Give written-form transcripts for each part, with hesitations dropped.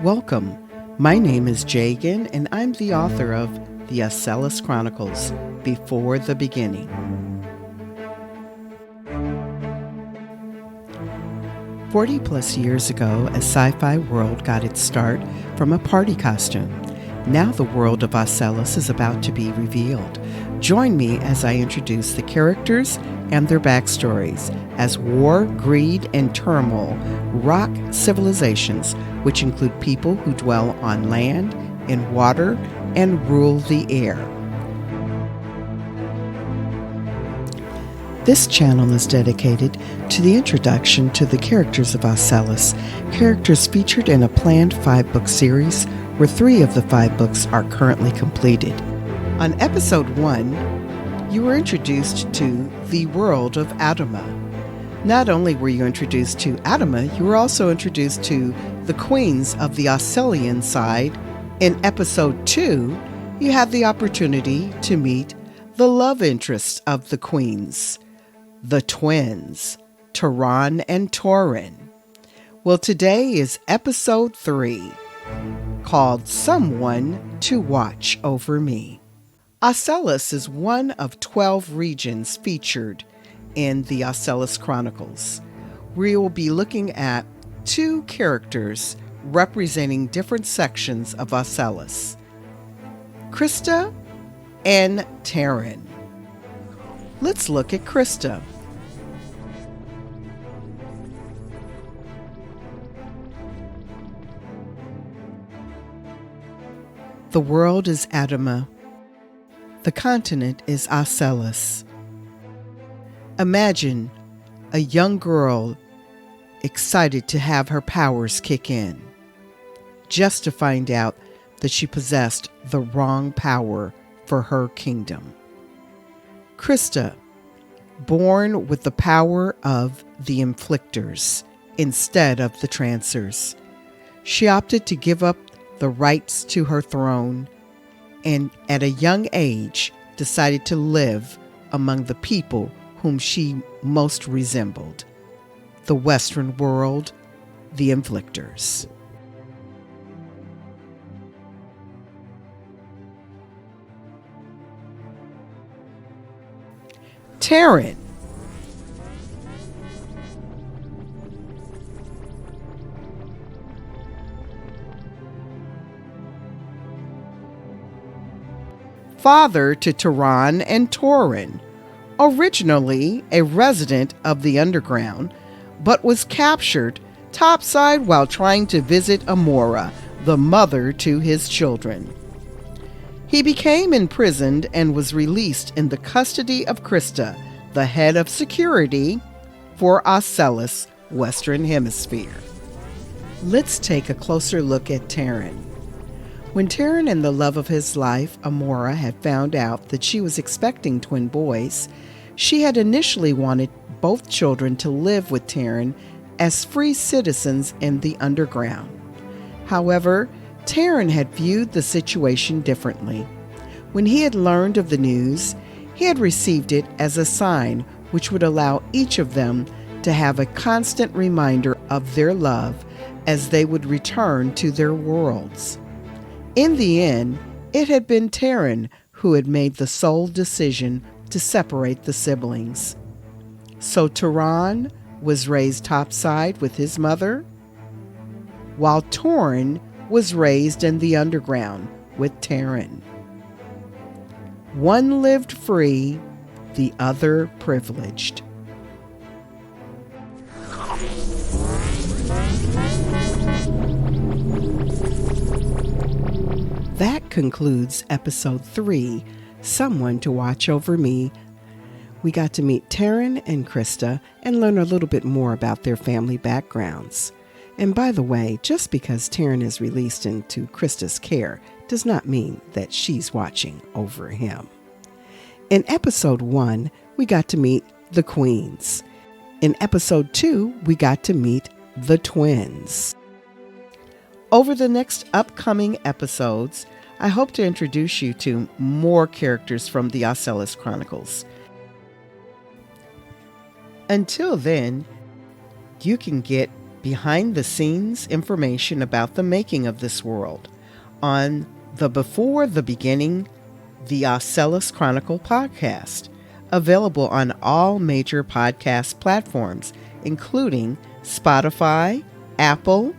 Welcome. My name is Jagan, and I'm the author of the Ocellus Chronicles, Before the Beginning. 40 plus years ago, a sci-fi world got its start from a party costume. Now the world of Ocellus is about to be revealed. Join me as I introduce the characters and their backstories as war, greed, and turmoil rock civilizations, which include people who dwell on land, in water, and rule the air. This channel is dedicated to the introduction to the characters of Ocellus, characters featured in a planned 5-book series where 3 of the 5 books are currently completed. On episode 1, you were introduced to the world of Adama. Not only were you introduced to Adama, you were also introduced to the queens of the Ocellian side. In episode 2, you had the opportunity to meet the love interests of the queens, the twins, Terran and Terran. Well, today is episode 3, called Someone to Watch Over Me. Ocellus is one of 12 regions featured in the Ocellus Chronicles. We will be looking at 2 characters representing different sections of Ocellus, Krista and Terran. Let's look at Krista. The world is Adama. The continent is Ocellus. Imagine a young girl excited to have her powers kick in, just to find out that she possessed the wrong power for her kingdom. Krista, born with the power of the inflictors instead of the trancers. She opted to give up the rights to her throne, and at a young age decided to live among the people whom she most resembled, the Western world, the inflictors. Terran. Father to Terran and Terran, originally a resident of the underground, but was captured topside while trying to visit Amora, the mother to his children. He became imprisoned and was released in the custody of Krista, the head of security for Ocellus, Western Hemisphere. Let's take a closer look at Terran. When Terran and the love of his life, Amora, had found out that she was expecting twin boys, she had initially wanted both children to live with Terran as free citizens in the underground. However, Terran had viewed the situation differently. When he had learned of the news, he had received it as a sign which would allow each of them to have a constant reminder of their love as they would return to their worlds. In the end, it had been Terran who had made the sole decision to separate the siblings. So Terran was raised topside with his mother, while Terran was raised in the underground with Terran. One lived free, the other privileged. That concludes episode 3, Someone to Watch Over Me. We got to meet Terran and Krista and learn a little bit more about their family backgrounds. And by the way, just because Terran is released into Krista's care does not mean that she's watching over him. In episode 1, we got to meet the queens. In episode 2, we got to meet the twins. Over the next upcoming episodes, I hope to introduce you to more characters from the Ocellus Chronicles. Until then, you can get behind the scenes information about the making of this world on the Before the Beginning, the Ocellus Chronicle podcast, available on all major podcast platforms, including Spotify, Apple,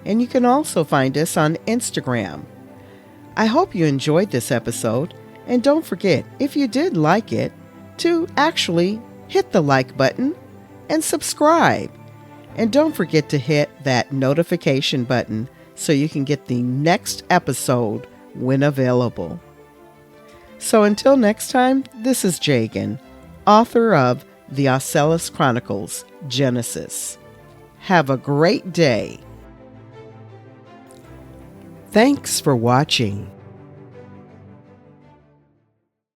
and you can also find us on Instagram. I hope you enjoyed this episode, and don't forget, if you did like it, to actually hit the like button and subscribe. And don't forget to hit that notification button so you can get the next episode when available. So until next time, this is Jagan, author of the Ocellus Chronicles, Genesis. Have a great day. Thanks for watching.